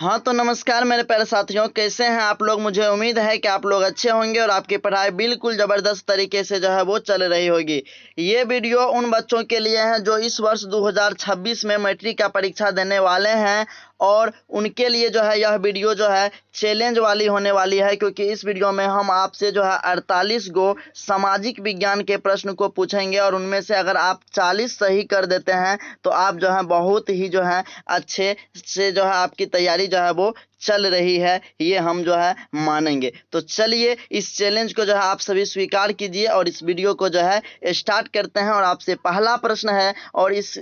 हाँ तो नमस्कार मेरे प्यारे साथियों, कैसे हैं आप लोग। मुझे उम्मीद है कि आप लोग अच्छे होंगे और आपकी पढ़ाई बिल्कुल ज़बरदस्त तरीके से जो है वो चल रही होगी। ये वीडियो उन बच्चों के लिए है जो इस वर्ष 2026 में मैट्रिक का परीक्षा देने वाले हैं और उनके लिए जो है यह वीडियो जो है चैलेंज वाली होने वाली है, क्योंकि इस वीडियो में हम आपसे जो है 48 गो सामाजिक विज्ञान के प्रश्न को पूछेंगे और उनमें से अगर आप 40 सही कर देते हैं तो आप जो है बहुत ही जो है अच्छे से जो है आपकी तैयारी जो है वो चल रही है, ये हम जो है मानेंगे। तो चलिए इस चैलेंज को जो है आप सभी स्वीकार कीजिए और इस वीडियो को जो है स्टार्ट करते हैं। और आपसे पहला प्रश्न है और इस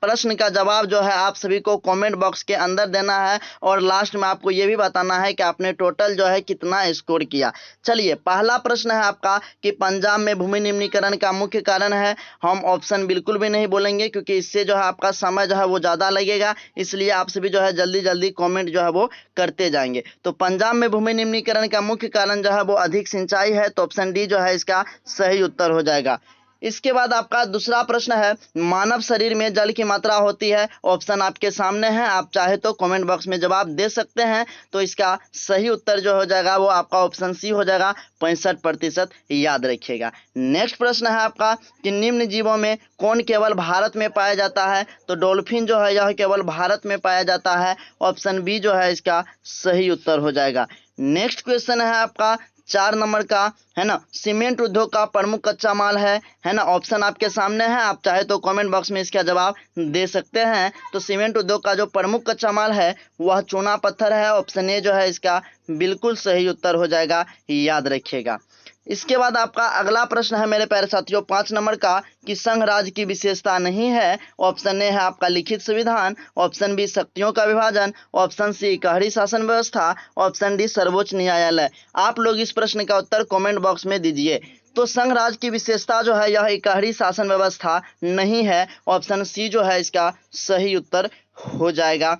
प्रश्न का जवाब जो है आप सभी को कमेंट बॉक्स के अंदर देना है और लास्ट में आपको ये भी बताना है कि आपने टोटल जो है कितना स्कोर किया। चलिए पहला प्रश्न है आपका कि पंजाब में भूमि निम्नीकरण का मुख्य कारण है। हम ऑप्शन बिल्कुल भी नहीं बोलेंगे क्योंकि इससे जो है आपका समय जो है वो ज़्यादा लगेगा, इसलिए आप सभी जो है जल्दी जल्दी कमेंट जो है वो करते जाएंगे। तो पंजाब में भूमि निम्नीकरण का मुख्य कारण जो है वो अधिक सिंचाई है, तो ऑप्शन डी जो है इसका सही उत्तर हो जाएगा। इसके बाद आपका दूसरा प्रश्न है, मानव शरीर में जल की मात्रा होती है। ऑप्शन आपके सामने है, आप चाहे तो कमेंट बॉक्स में जवाब दे सकते हैं। तो इसका सही उत्तर जो हो जाएगा वो आपका ऑप्शन सी हो जाएगा, 65%। याद रखिएगा। नेक्स्ट प्रश्न है आपका कि निम्न जीवों में कौन केवल भारत में पाया जाता है। तो डॉल्फिन जो है यह केवल भारत में पाया जाता है, ऑप्शन बी जो है इसका सही उत्तर हो जाएगा। नेक्स्ट क्वेश्चन है आपका 4 नंबर का, है ना, सीमेंट उद्योग का प्रमुख कच्चा माल है ना। ऑप्शन आपके सामने है, आप चाहे तो कमेंट बॉक्स में इसका जवाब दे सकते हैं। तो सीमेंट उद्योग का जो प्रमुख कच्चा माल है वह चूना पत्थर है, ऑप्शन ए जो है इसका बिल्कुल सही उत्तर हो जाएगा, याद रखिएगा। इसके बाद आपका अगला प्रश्न है मेरे प्यारे साथियों 5 नंबर का कि संघ राज्य की विशेषता नहीं है। ऑप्शन ए है आपका लिखित संविधान, ऑप्शन बी शक्तियों का विभाजन, ऑप्शन सी इकहरी शासन व्यवस्था, ऑप्शन डी सर्वोच्च न्यायालय। आप लोग इस प्रश्न का उत्तर कमेंट बॉक्स में दीजिए। तो संघ राज्य की विशेषता जो है यह इकहरी शासन व्यवस्था नहीं है, ऑप्शन सी जो है इसका सही उत्तर हो जाएगा।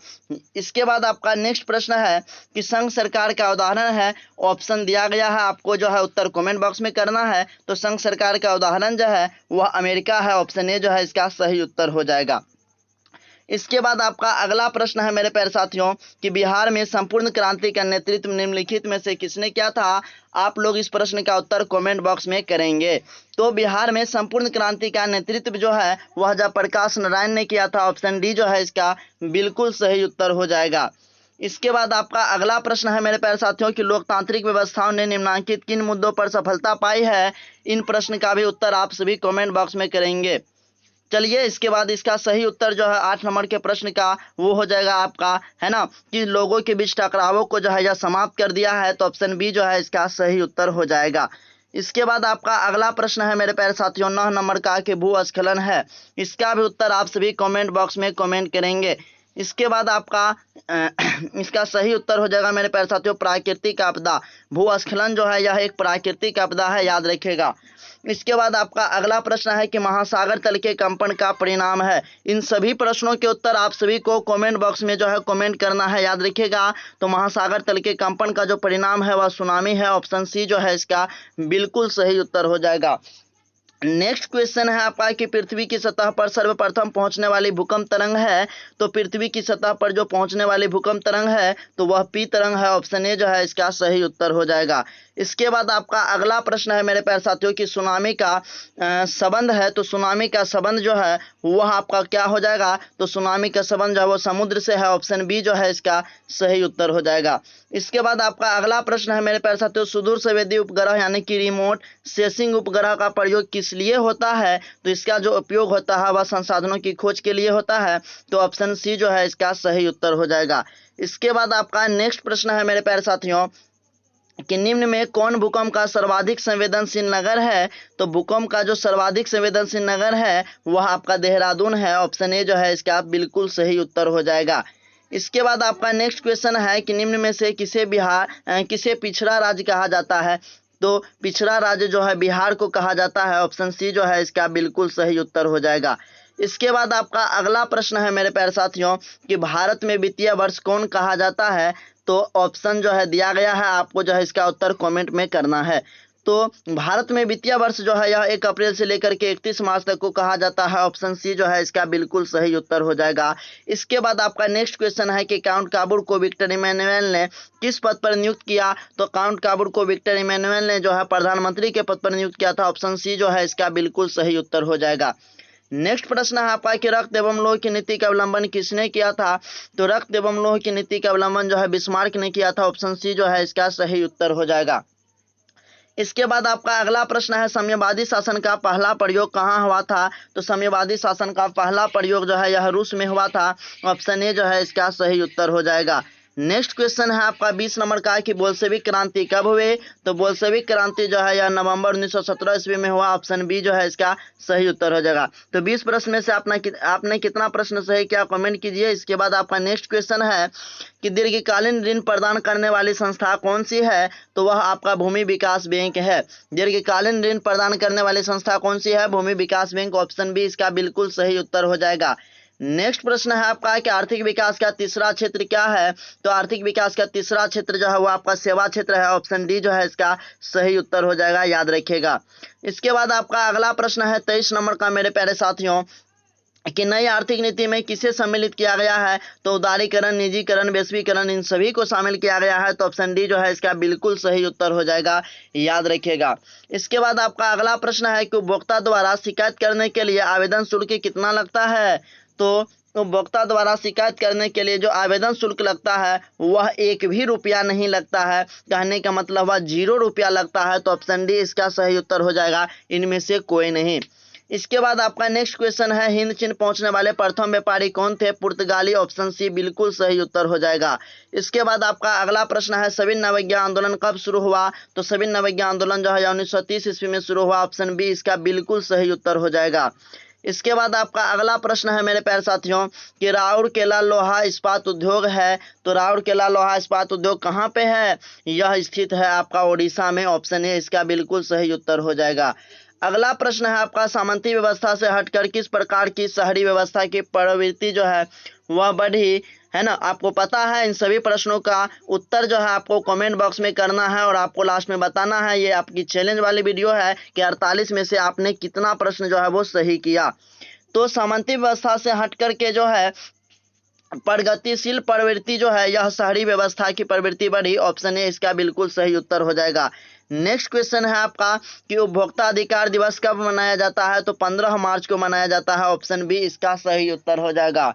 इसके बाद आपका नेक्स्ट प्रश्न है कि संघ सरकार का उदाहरण है। ऑप्शन दिया गया है, आपको जो है उत्तर कमेंट बॉक्स में करना है। तो संघ सरकार का उदाहरण जो है वह अमेरिका है, ऑप्शन ए जो है इसका सही उत्तर हो जाएगा। इसके बाद आपका अगला प्रश्न है मेरे प्यारे साथियों कि बिहार में संपूर्ण क्रांति का नेतृत्व निम्नलिखित में से किसने किया था। आप लोग इस प्रश्न का उत्तर कमेंट बॉक्स में करेंगे। तो बिहार में संपूर्ण क्रांति का नेतृत्व जो है वह जयप्रकाश नारायण ने किया था, ऑप्शन डी जो है इसका बिल्कुल सही उत्तर हो जाएगा। इसके बाद आपका अगला प्रश्न है मेरे प्यारे साथियों कि लोकतांत्रिक व्यवस्थाओं ने निम्नलिखित किन मुद्दों पर सफलता पाई है। इन प्रश्न का भी उत्तर आप सभी कमेंट बॉक्स में करेंगे। चलिए इसके बाद इसका सही उत्तर जो है 8 नंबर के प्रश्न का वो हो जाएगा आपका, है ना, कि लोगों के बीच टकरावों को जो है यह समाप्त कर दिया है, तो ऑप्शन बी जो है इसका सही उत्तर हो जाएगा। इसके बाद आपका अगला प्रश्न है मेरे प्यारे साथियों 9 नंबर का कि भूस्खलन है। इसका भी उत्तर आप सभी कमेंट बॉक्स में कमेंट करेंगे। इसके बाद आपका इसका सही उत्तर हो जाएगा मेरे प्यारे साथियों प्राकृतिक आपदा। भूस्खलन जो है यह एक प्राकृतिक आपदा है, याद रखिएगा। इसके बाद आपका अगला प्रश्न है कि महासागर तल के कंपन का परिणाम है। इन सभी प्रश्नों के उत्तर आप सभी को कमेंट बॉक्स में जो है कमेंट करना है, याद रखिएगा। तो महासागर तल के कंपन का जो परिणाम है वह सुनामी है, ऑप्शन सी जो है इसका बिल्कुल सही उत्तर हो जाएगा। नेक्स्ट क्वेश्चन है आपका कि पृथ्वी की सतह पर सर्वप्रथम पहुंचने वाली भूकंप तरंग है। तो पृथ्वी की सतह पर जो पहुंचने वाली भूकंप तरंग है तो वह पी तरंग है, ऑप्शन ए जो है इसका सही उत्तर हो जाएगा। इसके बाद आपका अगला प्रश्न है मेरे प्यारे साथियों कि सुनामी का संबंध है। तो सुनामी का संबंध जो है वह आपका क्या हो जाएगा। तो सुनामी का संबंध जो है वो समुद्र से है, ऑप्शन बी जो है इसका सही उत्तर हो जाएगा। इसके बाद आपका अगला प्रश्न है मेरे प्यारे साथियों सुदूर संवेदी उपग्रह यानी कि रिमोट सेंसिंग उपग्रह का प्रयोग किस लिए होता है। तो इसका जो उपयोग होता है वह संसाधनों की खोज के लिए होता है, तो ऑप्शन सी जो है इसका सही उत्तर हो जाएगा। इसके बाद आपका नेक्स्ट प्रश्न है मेरे प्यारे साथियों कि निम्न में कौन भूकंप का सर्वाधिक संवेदनशील नगर है। तो भूकंप का जो सर्वाधिक संवेदनशील नगर है वह आपका देहरादून है, ऑप्शन ए जो है इसका बिल्कुल सही उत्तर हो जाएगा। इसके बाद आपका नेक्स्ट क्वेश्चन है कि निम्न में से किसे पिछड़ा राज्य कहा जाता है। तो पिछड़ा राज्य जो है बिहार को कहा जाता है, ऑप्शन सी जो है इसका बिल्कुल सही उत्तर हो जाएगा। इसके बाद आपका अगला प्रश्न है मेरे प्यारे साथियों कि भारत में वित्तीय वर्ष कौन कहा जाता है। तो ऑप्शन जो है दिया गया है, आपको जो है इसका उत्तर कमेंट में करना है। तो भारत में वित्तीय वर्ष जो है यह 1 अप्रैल से लेकर के 31 मार्च तक को कहा जाता है। ऑप्शन सी जो है इसका बिल्कुल सही उत्तर हो जाएगा। इसके बाद आपका नेक्स्ट क्वेश्चन है कि काउंट काबूर को विक्टर इमैनुअल ने किस पद पर नियुक्त किया? तो काउंट काबूर को विक्टर इमैनुअल ने जो है प्रधानमंत्री के पद पर नियुक्त किया था। ऑप्शन सी जो है इसका बिल्कुल सही उत्तर हो जाएगा। नेक्स्ट प्रश्न है आपका कि रक्त एवं लोह की नीति का अवलंबन किसने किया था? तो रक्त एवं लोह की नीति का अवलंबन जो है बिस्मार्क ने किया था। ऑप्शन सी जो है इसका सही उत्तर हो जाएगा। इसके बाद आपका अगला प्रश्न है साम्यवादी शासन का पहला प्रयोग कहाँ हुआ था? तो साम्यवादी शासन का पहला प्रयोग जो है यह रूस में हुआ था। ऑप्शन ए जो है इसका सही उत्तर हो जाएगा। नेक्स्ट क्वेश्चन है आपका 20 नंबर का कि बोल्शेविक क्रांति कब हुए? तो बोल्शेविक क्रांति जो है यह नवंबर 1917 ईस्वी में हुआ। ऑप्शन बी जो है इसका सही उत्तर हो जाएगा। तो 20 प्रश्न में से आपने कितना प्रश्न सही किया कमेंट कीजिए। इसके बाद आपका नेक्स्ट क्वेश्चन है कि दीर्घकालीन ऋण प्रदान करने वाली संस्था कौन सी है? तो वह आपका भूमि विकास बैंक है। दीर्घकालीन ऋण प्रदान करने वाली संस्था कौन सी है? भूमि विकास बैंक। ऑप्शन बी इसका बिल्कुल सही उत्तर हो जाएगा। नेक्स्ट प्रश्न है आपका कि आर्थिक विकास का तीसरा क्षेत्र क्या है? तो आर्थिक विकास का तीसरा क्षेत्र जो है वो आपका सेवा क्षेत्र है। ऑप्शन डी जो है इसका सही उत्तर हो जाएगा, याद रखिएगा। इसके बाद आपका अगला प्रश्न है 23 नंबर का मेरे प्यारे साथियों कि नई आर्थिक नीति में किसे सम्मिलित किया गया है? तो उदारीकरण, निजीकरण, वैश्वीकरण, इन सभी को शामिल किया गया है। तो ऑप्शन डी जो है इसका बिल्कुल सही उत्तर हो जाएगा, याद रखिएगा। इसके बाद आपका अगला प्रश्न है कि उपभोक्ता द्वारा शिकायत करने के लिए आवेदन शुल्क कितना लगता है? तो उपभोक्ता द्वारा शिकायत करने के लिए जो आवेदन शुल्क लगता है वह 1 भी रुपया नहीं लगता है। कहने का मतलब वह 0 रुपया लगता है। तो ऑप्शन डी इसका सही उत्तर हो जाएगा, इनमें से कोई नहीं। इसके बाद आपका नेक्स्ट क्वेश्चन है हिंद चीन पहुंचने वाले प्रथम व्यापारी कौन थे? पुर्तगाली। ऑप्शन सी बिल्कुल सही उत्तर हो जाएगा। इसके बाद आपका अगला प्रश्न है सविनय अवज्ञा आंदोलन कब शुरू हुआ? तो सविनय अवज्ञा आंदोलन जो है 1930 ईस्वी में शुरू हुआ। ऑप्शन बी इसका बिल्कुल सही उत्तर हो जाएगा। इसके बाद आपका अगला प्रश्न है मेरे प्यारे साथियों कि राउरकेला लोहा इस्पात उद्योग है। तो राउरकेला लोहा इस्पात उद्योग कहाँ पे है? यह स्थित है आपका ओडिशा में। ऑप्शन ए इसका बिल्कुल सही उत्तर हो जाएगा। अगला प्रश्न है आपका सामंती व्यवस्था से हटकर किस प्रकार की शहरी व्यवस्था की प्रवृत्ति जो है वह बढ़ी, है ना? आपको पता है इन सभी प्रश्नों का उत्तर जो है आपको कमेंट बॉक्स में करना है और आपको लास्ट में बताना है। ये आपकी चैलेंज वाली वीडियो है कि 48 में से आपने कितना प्रश्न जो है वो सही किया। तो सामंती व्यवस्था से हटकर के जो है प्रगतिशील प्रवृत्ति जो है यह शहरी व्यवस्था की प्रवृत्ति बढ़ी। ऑप्शन ए इसका बिल्कुल सही उत्तर हो जाएगा। नेक्स्ट क्वेश्चन है आपका कि उपभोक्ता अधिकार दिवस कब मनाया जाता है? तो 15 मार्च को मनाया जाता है। ऑप्शन बी इसका सही उत्तर हो जाएगा।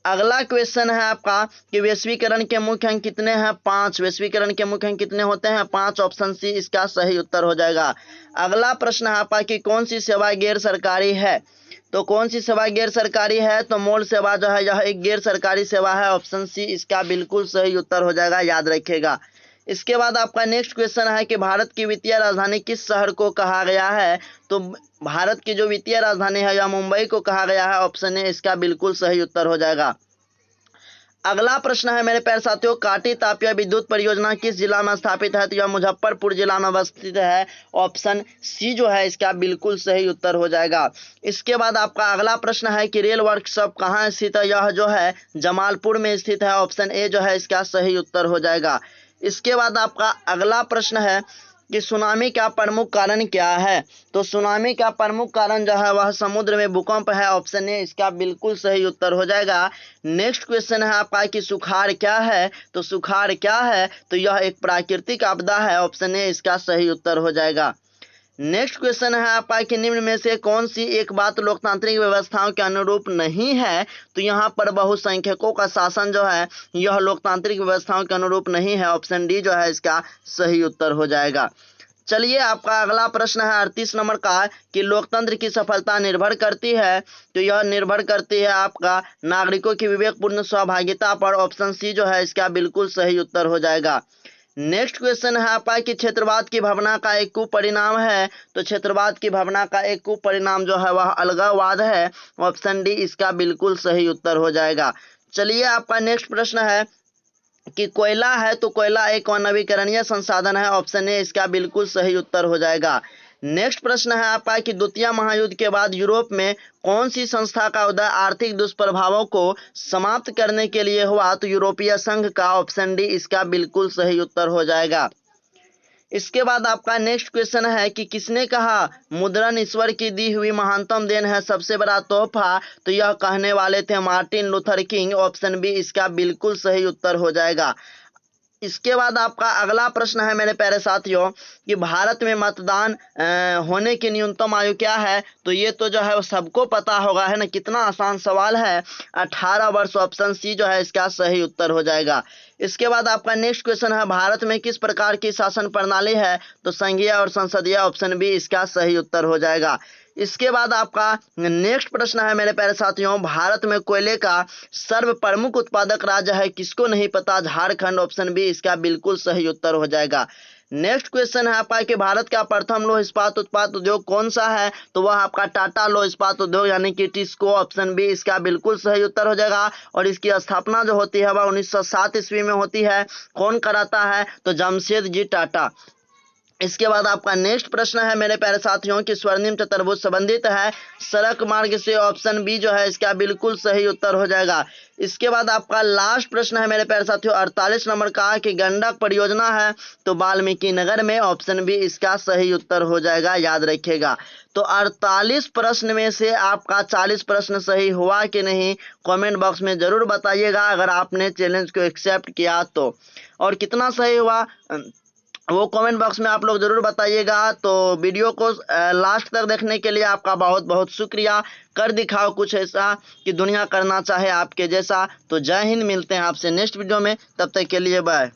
अगला क्वेश्चन है आपका कि वैश्वीकरण के मुख्य अंग कितने हैं? 5। वैश्वीकरण के मुख्य अंग कितने होते हैं? 5। ऑप्शन सी इसका सही उत्तर हो जाएगा। अगला प्रश्न है आपका कि कौन सी सेवा गैर सरकारी है? तो कौन सी सेवा गैर सरकारी है? तो मोल सेवा जो है यह एक गैर सरकारी सेवा है। ऑप्शन सी इसका बिल्कुल सही उत्तर हो जाएगा, याद रखिएगा। इसके बाद आपका नेक्स्ट क्वेश्चन है कि भारत की वित्तीय राजधानी किस शहर को कहा गया है? तो भारत की जो वित्तीय राजधानी है यह मुंबई को कहा गया है। ऑप्शन ए इसका बिल्कुल सही उत्तर हो जाएगा। अगला प्रश्न है मेरे प्यारे साथियों काटी तापिया विद्युत परियोजना किस जिला में स्थापित है? तो यह मुजफ्फरपुर जिला में अवस्थित है। ऑप्शन सी जो है इसका बिल्कुल सही उत्तर हो जाएगा। इसके बाद आपका अगला प्रश्न है कि रेल वर्कशॉप कहाँ स्थित है? यह जो है जमालपुर में स्थित है। ऑप्शन ए जो है इसका सही उत्तर हो जाएगा। इसके बाद आपका अगला प्रश्न है कि सुनामी का प्रमुख कारण क्या है? तो सुनामी का प्रमुख कारण जो है वह समुद्र में भूकंप है। ऑप्शन ए इसका बिल्कुल सही उत्तर हो जाएगा। नेक्स्ट क्वेश्चन है आपका कि सुखाड़ क्या है? तो सुखाड़ क्या है? तो यह एक प्राकृतिक आपदा है। ऑप्शन ए इसका सही उत्तर हो जाएगा। नेक्स्ट क्वेश्चन है आपका कि निम्न में से कौन सी एक बात लोकतांत्रिक व्यवस्थाओं के अनुरूप नहीं है? तो यहाँ पर बहुसंख्यकों का शासन जो है यह लोकतांत्रिक व्यवस्थाओं के अनुरूप नहीं है। ऑप्शन डी जो है इसका सही उत्तर हो जाएगा। चलिए आपका अगला प्रश्न है 38 नंबर का कि लोकतंत्र की सफलता निर्भर करती है? तो यह निर्भर करती है आपका नागरिकों की विवेकपूर्ण सहभागिता पर। ऑप्शन सी जो है इसका बिल्कुल सही उत्तर हो जाएगा। नेक्स्ट क्वेश्चन है आपका कि क्षेत्रवाद की भावना का एक कुपरिणाम है? तो क्षेत्रवाद की भावना का एक कुपरिणाम जो है वह अलगाववाद है। ऑप्शन डी इसका बिल्कुल सही उत्तर हो जाएगा। चलिए आपका नेक्स्ट प्रश्न है कि कोयला है तो कोयला एक नवीकरणीय संसाधन है। ऑप्शन ए इसका बिल्कुल सही उत्तर हो जाएगा। नेक्स्ट प्रश्न है आपका कि द्वितीय महायुद्ध के बाद यूरोप में कौन सी संस्था का उदय आर्थिक दुष्प्रभावों को समाप्त करने के लिए हुआ? तो यूरोपीय संघ का। ऑप्शन डी इसका बिल्कुल सही उत्तर हो जाएगा। इसके बाद आपका नेक्स्ट क्वेश्चन है कि किसने कहा मुद्रण ईश्वर की दी हुई महानतम देन है, सबसे बड़ा तोहफा? तो यह कहने वाले थे Martin Luther King. Option B इसका बिल्कुल सही उत्तर हो जाएगा। इसके बाद आपका अगला प्रश्न है मेरे प्यारे साथियों कि भारत में मतदान होने की न्यूनतम आयु क्या है? तो ये तो जो है वो सबको पता होगा, है ना, कितना आसान सवाल है, 18 वर्ष। ऑप्शन सी जो है इसका सही उत्तर हो जाएगा। इसके बाद आपका नेक्स्ट क्वेश्चन है भारत में किस प्रकार की शासन प्रणाली है? तो संघीय और संसदीय। ऑप्शन बी इसका सही उत्तर हो जाएगा। इसके बाद आपका नेक्स्ट प्रश्न है मेरे प्यारे साथियों भारत में कोयले का सर्व प्रमुख उत्पादक राज्य है, किसको नहीं पता? झारखंड। ऑप्शन बी इसका बिल्कुल सही उत्तर हो जाएगा। नेक्स्ट क्वेश्चन है आपका कि भारत का प्रथम लौह इस्पात उत्पाद उद्योग कौन सा है? तो वह आपका टाटा लौह इस्पात उद्योग यानी कि टिस्को। ऑप्शन बी इसका बिल्कुल सही उत्तर हो जाएगा। और इसकी स्थापना जो होती है वह 1907 ईस्वी में होती है। कौन कराता है? तो जमशेदजी टाटा। इसके बाद आपका नेक्स्ट प्रश्न है मेरे प्यारे साथियों कि स्वर्णिम चतुर्भुज संबंधित है सड़क मार्ग से। ऑप्शन बी जो है इसका बिल्कुल सही उत्तर हो जाएगा। इसके बाद आपका लास्ट प्रश्न है मेरे प्यारे साथियों 48 नंबर का कि गंडक परियोजना है तो वाल्मीकि नगर में। ऑप्शन बी इसका सही उत्तर हो जाएगा, याद रखिएगा। तो 48 प्रश्न में से आपका 40 प्रश्न सही हुआ कि नहीं, कमेंट बॉक्स में जरूर बताइएगा अगर आपने चैलेंज को एक्सेप्ट किया तो। और कितना सही हुआ वो कमेंट बॉक्स में आप लोग जरूर बताइएगा। तो वीडियो को लास्ट तक देखने के लिए आपका बहुत बहुत शुक्रिया। कर दिखाओ कुछ ऐसा कि दुनिया करना चाहे आपके जैसा। तो जय हिंद, मिलते हैं आपसे नेक्स्ट वीडियो में, तब तक के लिए बाय।